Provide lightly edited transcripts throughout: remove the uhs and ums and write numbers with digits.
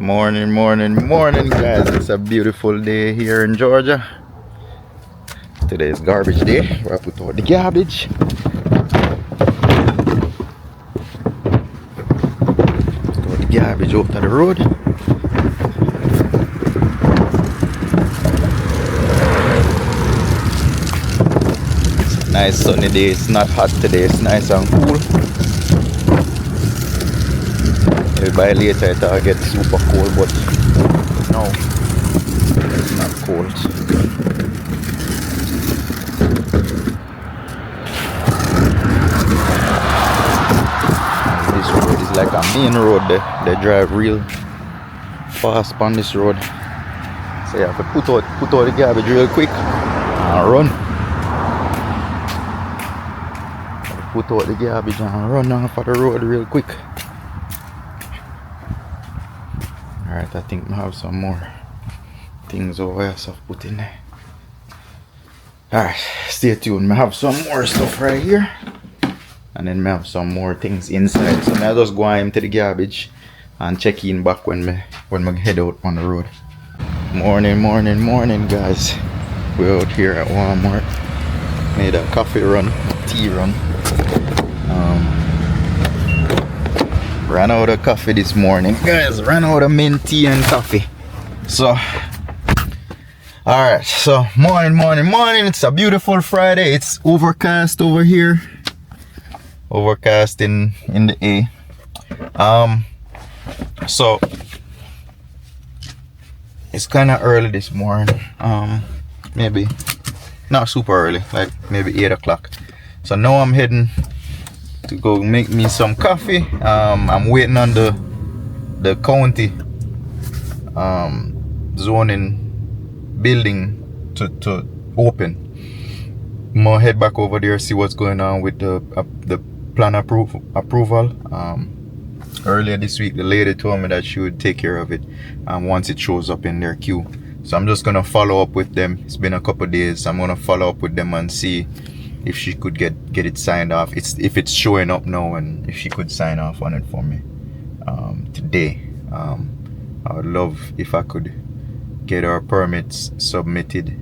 Morning, morning, morning, guys. It's a beautiful day here in Georgia. Today is garbage day where I put out the garbage. Put out the garbage out to the road. It's a nice sunny day. It's not hot today. It's nice and cool. Maybe by later it'll get super cold, but no, it's not cold. This road is like a main road. They drive real fast on this road. So you have to put out the garbage real quick and run. Put out the garbage and run off of the road real quick. Alright, I think I have some more things over here, so I've put in there. Alright, stay tuned. I have some more stuff right here. And then I have some more things inside. So I just go into the garbage and check in back when I head out on the road. Morning, morning, morning, guys. We're out here at Walmart. Made a coffee run, a tea run. Ran out of coffee this morning, guys. Ran out of mint tea and coffee. So alright, so morning. It's a beautiful Friday. It's overcast over here. Overcast in the A. So it's kinda early this morning. Maybe not super early, like maybe 8 o'clock. So now I'm heading to go make me some coffee. I'm waiting on the county zoning building to open. I'm gonna head back over there, see what's going on with the plan approval. Earlier this week the lady told me that she would take care of it once it shows up in their queue. So I'm just gonna follow up with them. It's been a couple days. I'm gonna follow up with them and see if she could get it signed off. If it's showing up now, and if she could sign off on it for me today. I would love if I could get our permits submitted,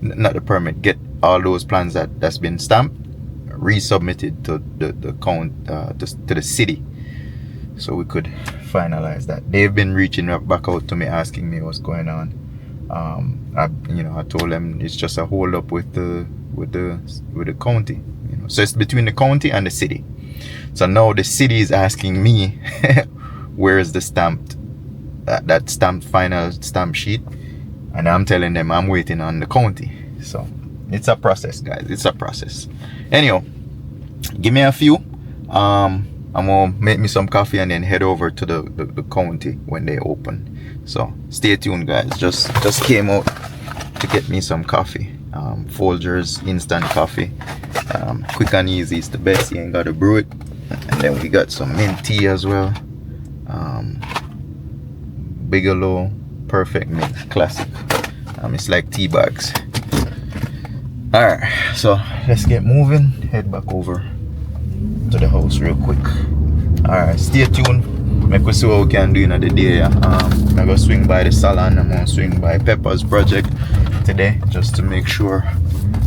not the permit, get all those plans that's been stamped resubmitted to the count to the city, so we could finalize that. They've been reaching back out to me asking me what's going on. I told them it's just a hold up with the county, so it's between the county and the city. So now the city is asking me where is the stamped that stamped final stamp sheet, and I'm telling them I'm waiting on the county. So it's a process, guys. It's a process. Anyhow, give me a few. I'm gonna make me some coffee and then head over to the county when they open. So stay tuned, guys. Just came out to get me some coffee. Folgers instant coffee, quick and easy. It's the best. You ain't gotta brew it. And then we got some mint tea as well. Bigelow perfect mint classic. It's like tea bags. All right, so let's get moving. Head back over to the house real quick. All right, stay tuned. Make we see what we can do in the day. I'm gonna swing by the salon. I'm gonna swing by Pepper's project today just to make sure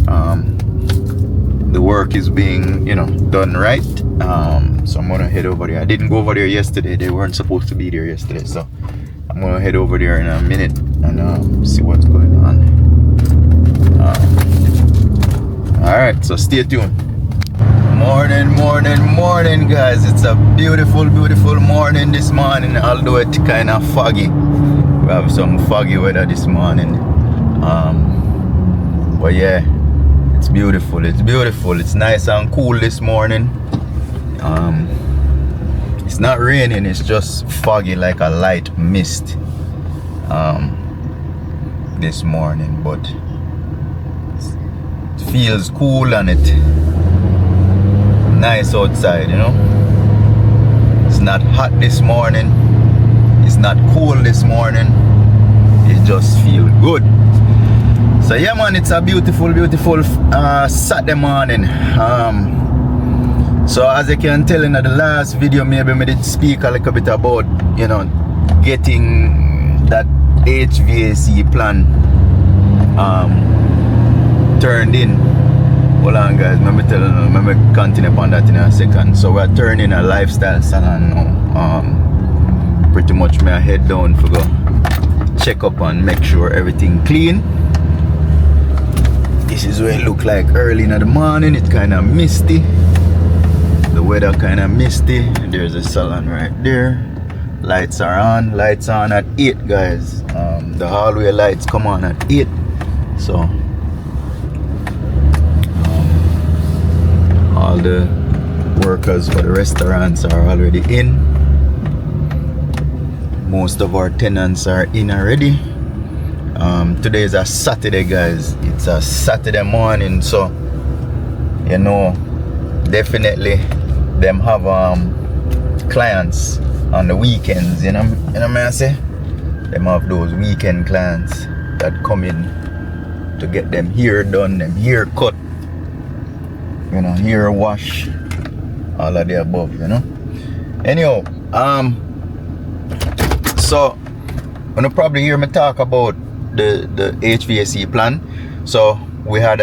the work is being done right. So I'm gonna head over there. I didn't go over there yesterday. They weren't supposed to be there yesterday, so I'm gonna head over there in a minute and see what's going on. All right, so stay tuned. Morning, guys. It's a beautiful morning this morning, although it's kind of foggy. We have some foggy weather this morning, but yeah, it's beautiful. It's nice and cool this morning. It's not raining, it's just foggy, like a light mist this morning, but it feels cool and it nice outside. It's not hot this morning, it's not cold this morning, it just feels good. So yeah, man, it's a beautiful Saturday morning. So as you can tell in the last video, maybe I did speak a little bit about getting that HVAC plan turned in. Hold on guys, let me tell you, let me continue upon that in a second. So we're turning a lifestyle salon now. Pretty much me I head down for go check up and make sure everything clean. This is what it look like early in the morning. It's kind of misty. The weather kind of misty. There's a salon right there. Lights are on. Lights on at 8 guys. The hallway lights come on at 8. So all the workers for the restaurants are already in. Most of our tenants are in already. Today is a Saturday guys. It's a Saturday morning, so you know definitely them have clients on the weekends, you know what I say? Them have those weekend clients that come in to get them hair done, them hair cut, you know, hair wash, all of the above, you know. Anyhow, so when you probably hear me talk about the HVAC plan. So we had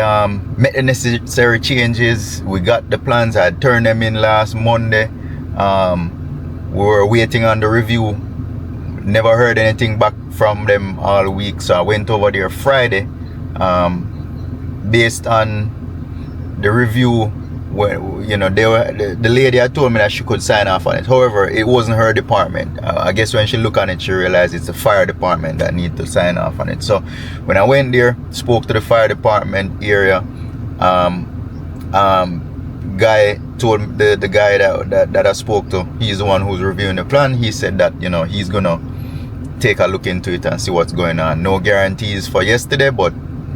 made the necessary changes. We got the plans. I had turned them in last Monday. We were waiting on the review. Never heard anything back from them all week, so I went over there Friday. Based on the review, when you know they were the lady had told me that she could sign off on it. However, it wasn't her department. I guess when she looked on it, she realized it's the fire department that need to sign off on it. So when I went there, spoke to the fire department area, guy told the guy that I spoke to, he's the one who's reviewing the plan. He said that, you know, he's gonna take a look into it and see what's going on. No guarantees for yesterday, but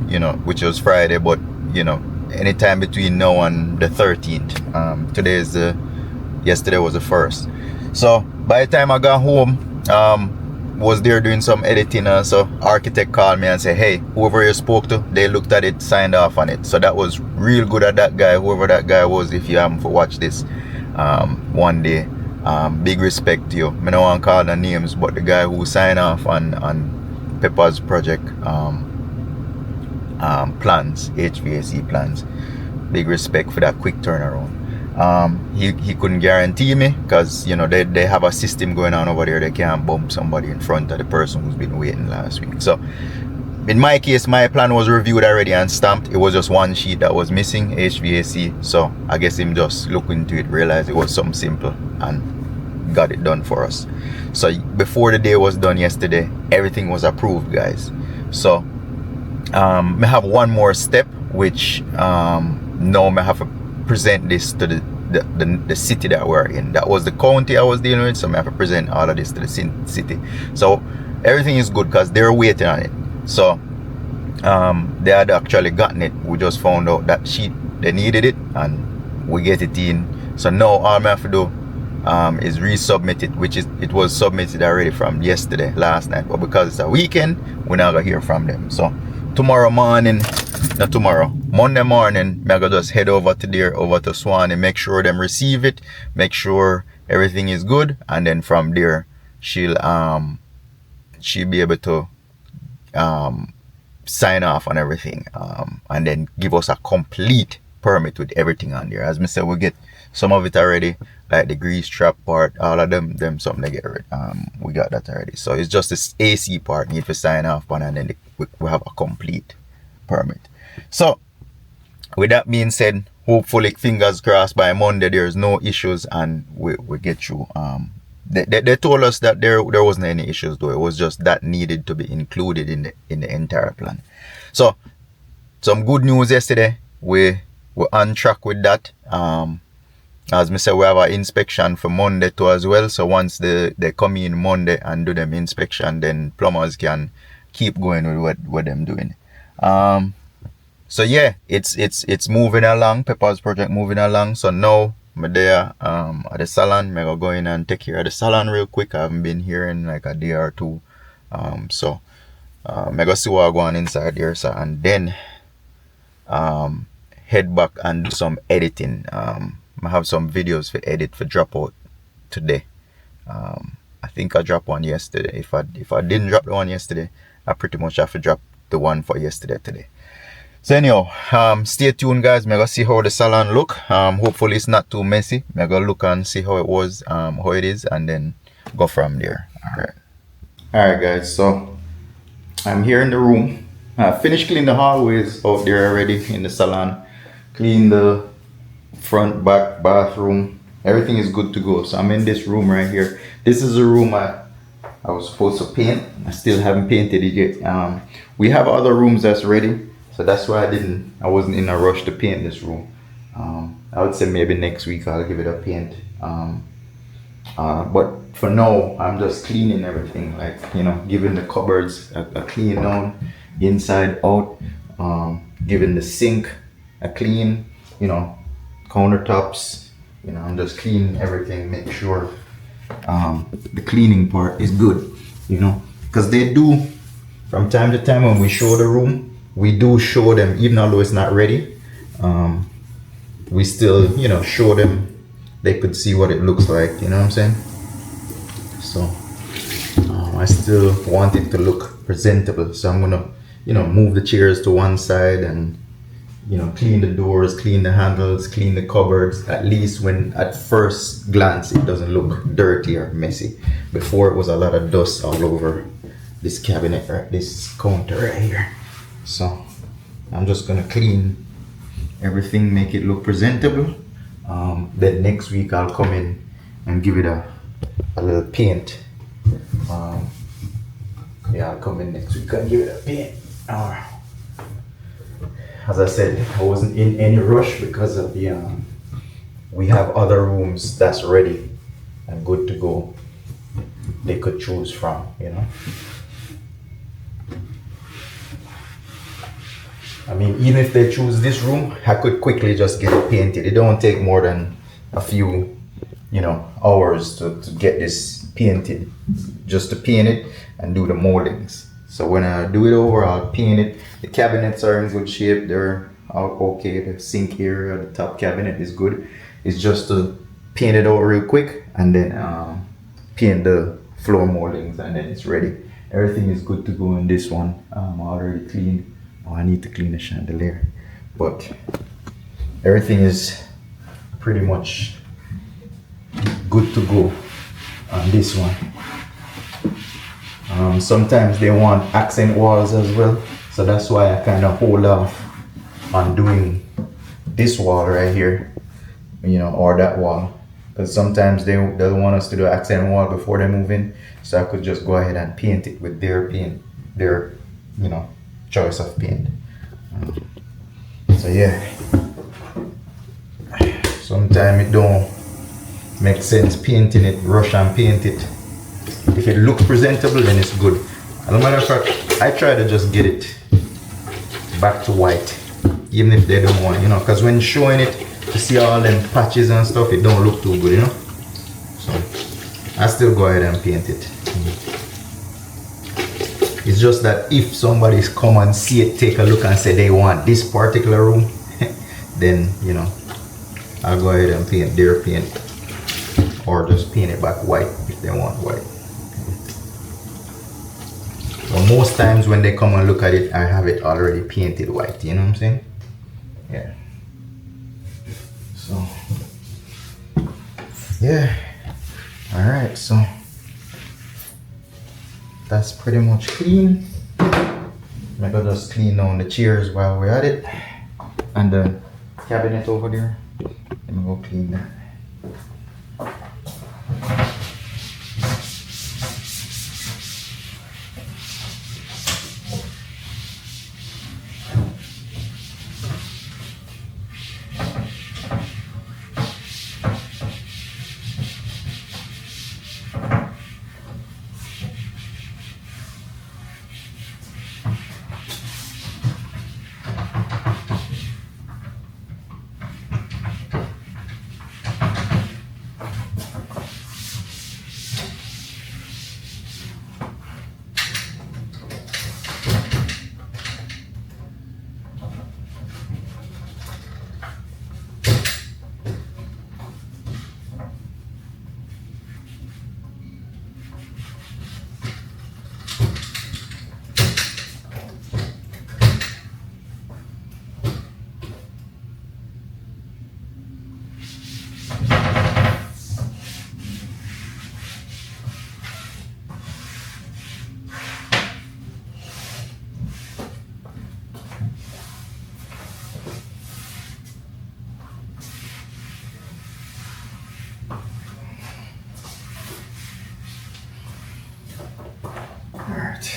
you know, which was Friday, but you know, anytime between now and the 13th. Today is yesterday was the 1st. So by the time I got home, was there doing some editing, and so architect called me and said, hey, whoever you spoke to, they looked at it, signed off on it. So that was real good at that guy, whoever that guy was. If you haven't watched this one day, big respect to you. I don't want to call the names, but the guy who signed off on Pepper's project plans, HVAC plans, big respect for that quick turnaround. He couldn't guarantee me because, you know, they have a system going on over there. They can't bump somebody in front of the person who's been waiting last week. So in my case, my plan was reviewed already and stamped. It was just one sheet that was missing, HVAC. So I guess him just looked into it, realized it was something simple, and got it done for us. So before the day was done yesterday, everything was approved, guys. So I have one more step, which now I have to present this to the city that we're in. That was the county I was dealing with, so I have to present all of this to the city. So everything is good because they're waiting on it. So they had actually gotten it. We just found out that sheet, they needed it, and we get it in. So now all I have to do is resubmit it, which is it was submitted already from yesterday, last night, but because it's a weekend, we're not gonna hear from them. So tomorrow morning, not tomorrow, Monday morning, I'm gonna just head over to there, over to Swan, and make sure them receive it, make sure everything is good, and then from there she'll be able to sign off on everything, and then give us a complete permit with everything on there. As I said, we'll get some of it already, like the grease trap part, all of them something to get rid. We got that already. So it's just this AC part need to sign off on, and then we have a complete permit. So with that being said, hopefully, fingers crossed, by Monday there's no issues and we get through. They told us that there wasn't any issues though. It was just that needed to be included in the entire plan. So some good news yesterday. We're on track with that. As I said, we have our inspection for Monday too as well. So once they come in Monday and do them inspection, then plumbers can keep going with what them doing. So yeah, it's moving along. Pepper's project moving along. So now I'm there at the salon. I'm gonna go in and take care of the salon real quick. I haven't been here in like a day or two. So I'm gonna see what I go on inside here, so, and then head back and do some editing. I have some videos for edit for drop out today. I I think I dropped one yesterday. If I didn't drop the one yesterday, I pretty much have to drop the one for yesterday today. So anyhow, stay tuned, guys. I'm gonna see how the salon look. Hopefully it's not too messy. I'm gonna look and see how it was, how it is, and then go from there. Alright guys, so I'm here in the room. I finished cleaning the hallways out there already in the salon. Clean the front, back, bathroom. Everything is good to go. So I'm in this room right here. This is the room I was supposed to paint. I still haven't painted it yet. We have other rooms that's ready. So that's why I wasn't in a rush to paint this room. I would say maybe next week I'll give it a paint. But for now, I'm just cleaning everything, like, you know, giving the cupboards a clean down, inside out, giving the sink a clean, you know, countertops, you know, I'm just cleaning everything, make sure the cleaning part is good, you know, because they do, from time to time when we show the room, we do show them, even although it's not ready, we still, you know, show them. They could see what it looks like, you know what I'm saying? So I still want it to look presentable, so I'm gonna, you know, move the chairs to one side and, you know, clean the doors, clean the handles, clean the cupboards, at least when at first glance it doesn't look dirty or messy. Before, it was a lot of dust all over this cabinet, right, this counter right here. So I'm just gonna clean everything, make it look presentable. Then next week I'll come in and give it a little paint. Yeah, I'll come in next week and give it a paint. As I said, I wasn't in any rush because of the we have other rooms that's ready and good to go. They could choose from, you know. I mean, even if they choose this room, I could quickly just get it painted. It don't take more than a few, you know, hours to get this painted, just to paint it and do the moldings. So when I do it over, I'll paint it. The cabinets are in good shape. They're okay. The sink area, the top cabinet is good. It's just to paint it over real quick and then paint the floor moldings, and then it's ready. Everything is good to go in this one. I'm already cleaned. Oh, I need to clean the chandelier, but everything is pretty much good to go on this one. Sometimes they want accent walls as well, so that's why I kind of hold off on doing this wall right here, you know, or that wall, because sometimes they want us to do accent wall before they move in, so I could just go ahead and paint it with their paint, their, you know, choice of paint. So yeah, sometimes it don't make sense painting it, rush and paint it. If it looks presentable, then it's good. As a matter of fact, I try to just get it back to white, even if they don't want, you know, because when showing it, to see all them patches and stuff, it don't look too good, you know. So I still go ahead and paint it. It's just that if somebody's come and see it, take a look and say they want this particular room, then, you know, I'll go ahead and paint their paint, or just paint it back white if they want white. But most times when they come and look at it, I have it already painted white, you know what I'm saying? Yeah. So, yeah. Alright, so that's pretty much clean. I'm gonna just clean down the chairs while we're at it, and the cabinet over there. Let me go clean that. Alright.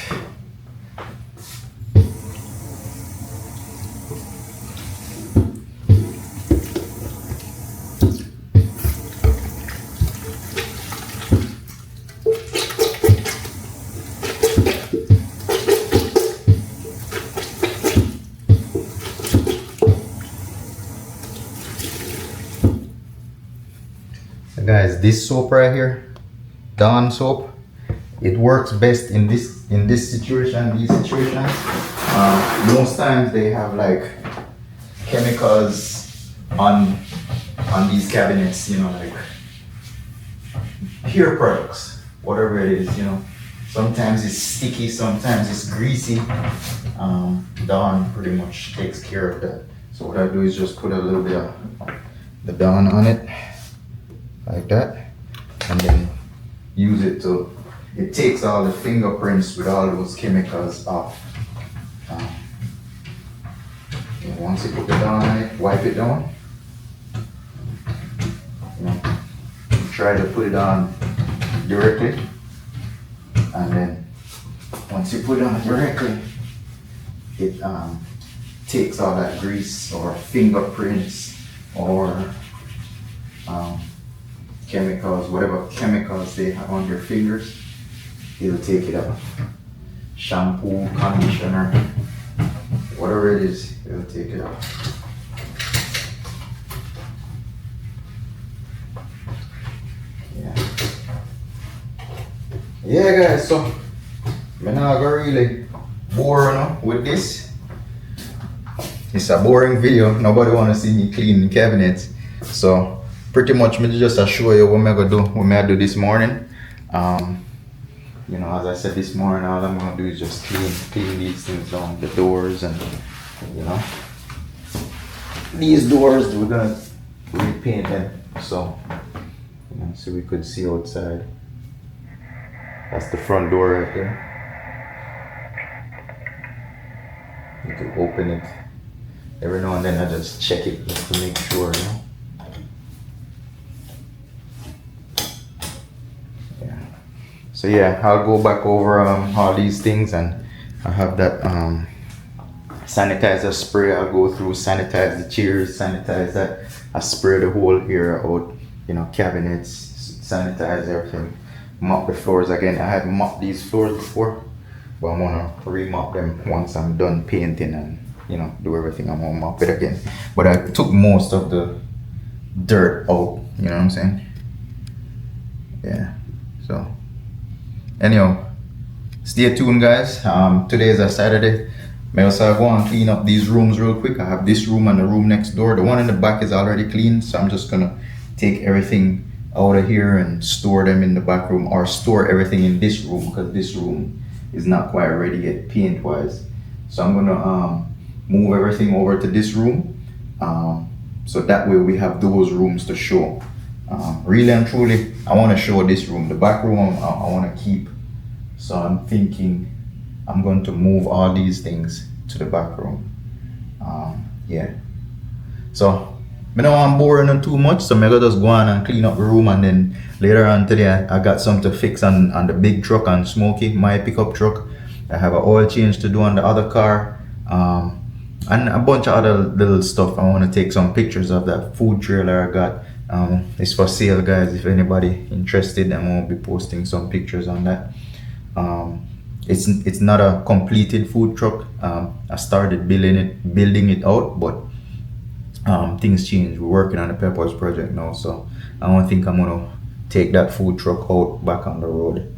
Guys, this soap right here, Dawn soap, it works best in this situation, these situations. Most times they have like chemicals on these cabinets, you know, like hair products, whatever it is, you know. Sometimes it's sticky, sometimes it's greasy. Dawn pretty much takes care of that. So what I do is just put a little bit of the Dawn on it, like that, and then use it to, it takes all the fingerprints with all those chemicals off. And once you put the Dawn on it, wipe it down. You know, try to put it on directly, and then once you put it on directly, it takes all that grease or fingerprints or chemicals, whatever chemicals they have on your fingers, it'll take it off. Shampoo, conditioner, whatever it is, it'll take it off. Yeah guys, so I'm not gonna really bore with this. It's a boring video. Nobody wanna see me clean cabinets. So pretty much me just show you what I'm gonna do, what I do this morning. You know, as I said this morning, all I'm gonna do is just clean these things down, the doors, and you know, these doors we're gonna repaint them so you know, so we could see outside. That's the front door right there. You can open it. Every now and then I just check it just to make sure, you know. Yeah. So yeah, I'll go back over all these things, and I have that sanitizer spray. I'll go through, sanitize the chairs, sanitize that. I spray the whole area out, you know, cabinets, sanitize everything. Mop the floors again. I had mopped these floors before, but I'm gonna remop them once I'm done painting and, you know, do everything. I'm gonna mop it again. But I took most of the dirt out, you know what I'm saying? Yeah. So anyhow, stay tuned guys. Today is a Saturday. May also go and clean up these rooms real quick. I have this room and the room next door. The one in the back is already clean, so I'm just gonna take everything out of here and store them in the back room, or store everything in this room, because this room is not quite ready yet paint wise. So I'm gonna move everything over to this room, so that way we have those rooms to show. Really and truly, I want to show this room. The back room I want to keep, so I'm thinking I'm going to move all these things to the back room. Yeah, so I know I'm boring them too much, so I'm gonna just go on and clean up the room, and then later on today I got something to fix on the big truck, on Smokey, my pickup truck. I have an oil change to do on the other car, and a bunch of other little stuff. I want to take some pictures of that food trailer I got. It's for sale guys, if anybody interested. I'm gonna be posting some pictures on that. It's not a completed food truck. I started building it out, but things change. We're working on the Peppers project now, so I don't think I'm gonna take that food truck out back on the road,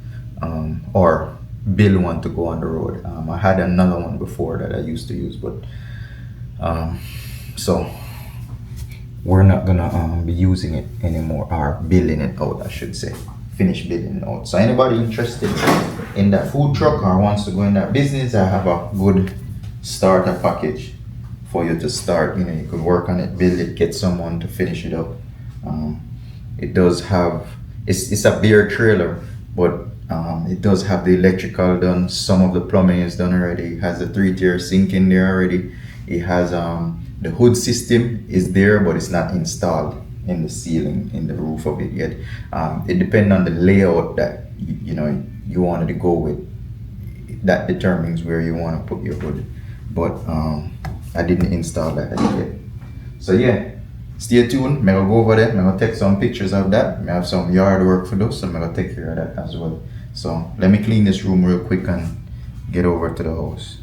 or build one to go on the road. I had another one before that I used to use, but so we're not gonna be using it anymore, or building it out, I should say. Finish building it out. So anybody interested in that food truck or wants to go in that business, I have a good starter package for you to start. You know, you could work on it, build it, get someone to finish it up. It does have, it's a bare trailer, but it does have the electrical done. Some of the plumbing is done already. It has a 3-tier sink in there already. It has the hood system is there, but it's not installed in the ceiling, in the roof of it yet. It depends on the layout that you know you wanted to go with. that determines where you want to put your hood. But I didn't install that yet. So yeah, stay tuned. I'm gonna go over there. I'm gonna take some pictures of that. I have some yard work for those, so I'm gonna take care of that as well. So let me clean this room real quick and get over to the house.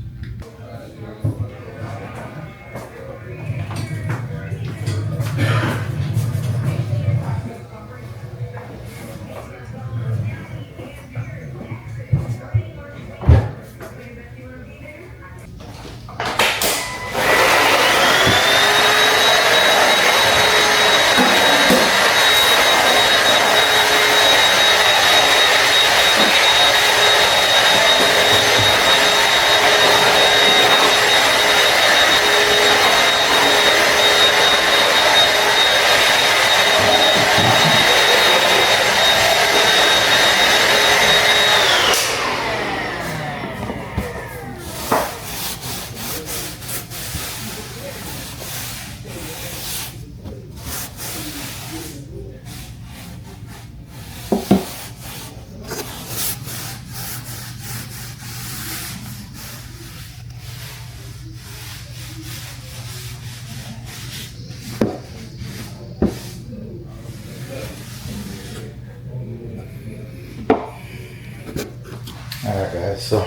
Alright guys, so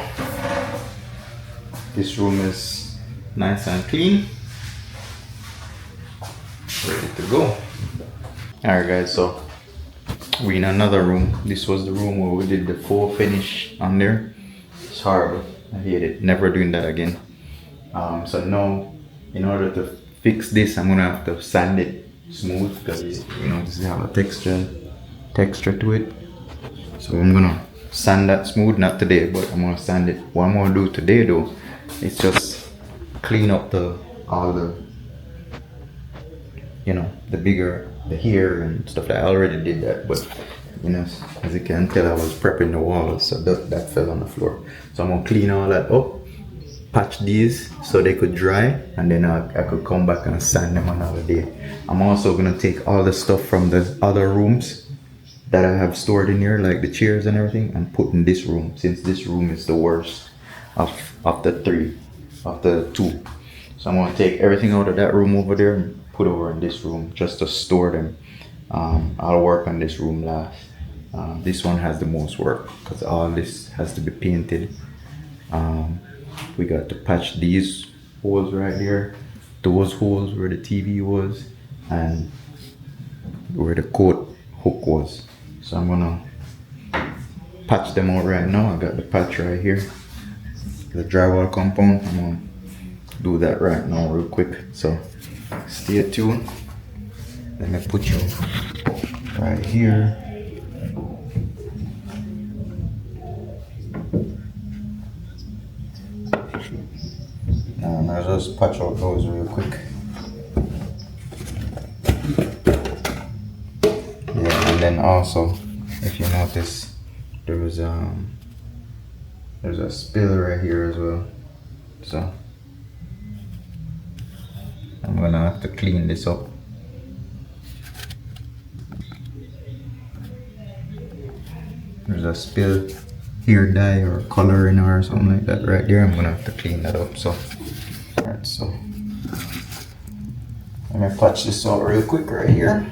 this room is nice and clean, ready to go. Alright guys, so we're in another room. This was the room where we did the full finish on there. It's horrible, I hate it, never doing that again. So now, in order to fix this, I'm gonna have to sand it smooth because you know this has a texture to it. So I'm gonna sand that smooth, not today, but I'm gonna sand it. What I'm gonna do today though is just clean up all the you know the hair and stuff. That I already did that, but you know, as you can tell, I was prepping the walls, so that fell on the floor. So I'm gonna clean all that up, patch these so they could dry, and then I could come back and sand them another day. I'm also gonna take all the stuff from the other rooms that I have stored in here, like the chairs and everything, and put in this room, since this room is the worst of the two. So I'm gonna take everything out of that room over there and put over in this room just to store them. I'll work on this room last. This one has the most work because all this has to be painted. We got to patch these holes right there, those holes where the TV was, and where the coat hook was. So I'm gonna patch them out right now. I got the patch right here, the drywall compound. I'm gonna do that right now real quick. So stay tuned. Let me put you right here. And I'll just patch out those real quick. Yeah, and then also, if you notice, there's a spill right here as well. So I'm gonna have to clean this up. There's a spill hair dye or color in or something like that right there. I'm gonna have to clean that up. So alright, so let me patch this out real quick right here.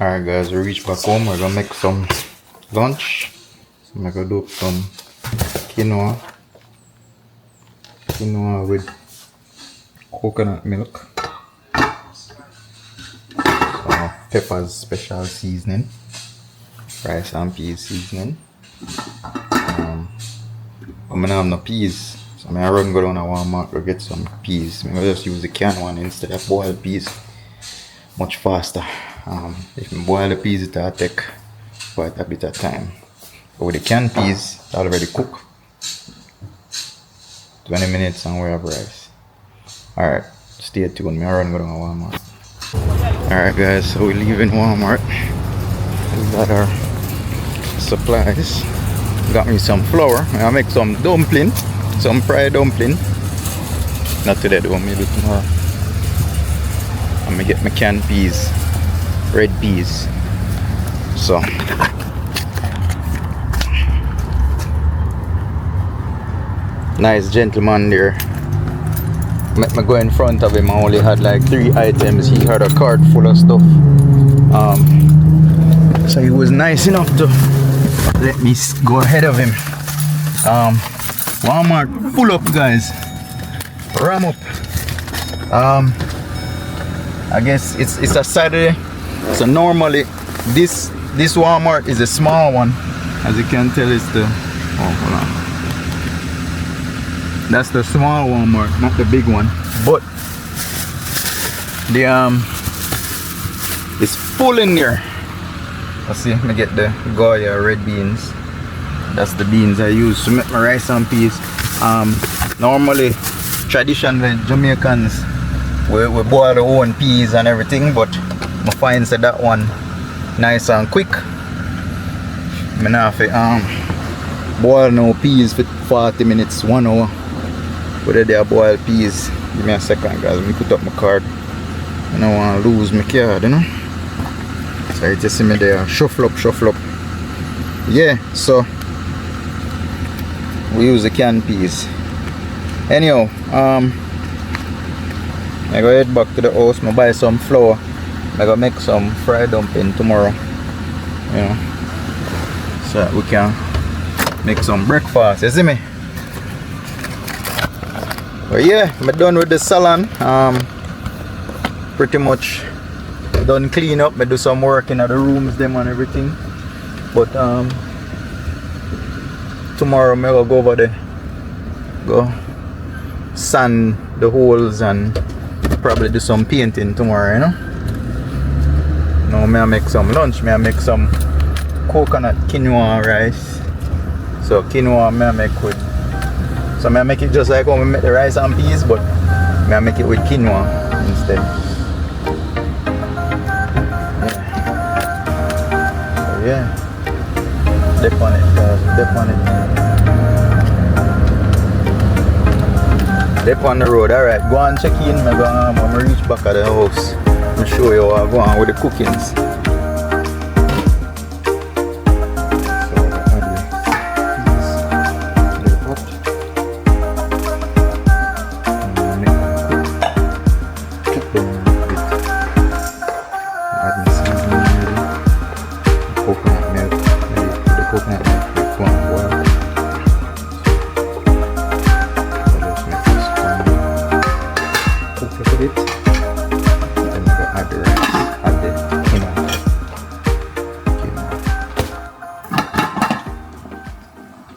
Alright guys, we reached back home. We're gonna make some lunch. So I'm gonna do some quinoa with coconut milk, peppers special seasoning, rice and peas seasoning. I'm gonna have no peas, so I'm gonna run go down to Walmart to get some peas. I'm gonna just use the canned one instead of boiled peas, much faster. If you boil the peas, it will take quite a bit of time. But with the canned peas, it's already cooked. 20 minutes and we have rice. Alright, stay tuned. Me run go down to Walmart. Alright guys, so we're leaving Walmart. We got our supplies. Got me some flour. I'll make some dumpling, some fried dumpling. Not today though, maybe tomorrow. I'm gonna get my canned peas. Red peas. So nice gentleman there. Let me go in front of him. I only had like 3 items. He had a cart full of stuff. So he was nice enough to let me go ahead of him. Walmart full up guys. Ram up. I guess it's a Saturday. So normally this Walmart is a small one. As you can tell, it's the hold on. That's the small Walmart, not the big one. But the it's full in there. Let's see, let me get the Goya red beans. That's the beans I use to make my rice and peas. Normally, traditionally Jamaicans we boil our own peas and everything, but I find that one nice and quick. I have to boil no peas for 40 minutes, 1 hour. Whether they are boiled peas. Give me a second guys, let me put up my card. I don't want to lose my card, you know. So you just see me there, shuffle up. Yeah, so we use the canned peas. Anyhow, I go head back to the house, I buy some flour. I go make some fried dumpling tomorrow, you know, so that we can make some breakfast, you see me? But yeah, I'm done with the salon. Pretty much done clean up. I do some work in the rooms them and everything. But tomorrow I will go over there, go sand the holes and probably do some painting tomorrow, you know. Now I make some lunch. I make some coconut quinoa rice. So quinoa I make with, so I make it just like how I make the rice and peas, but I make it with quinoa instead. Yeah. Dip on it, guys. Dip on it. Dip on the road. Alright, go and check in. I'm going to reach back at the house. I'll show you how I go on with the cookings.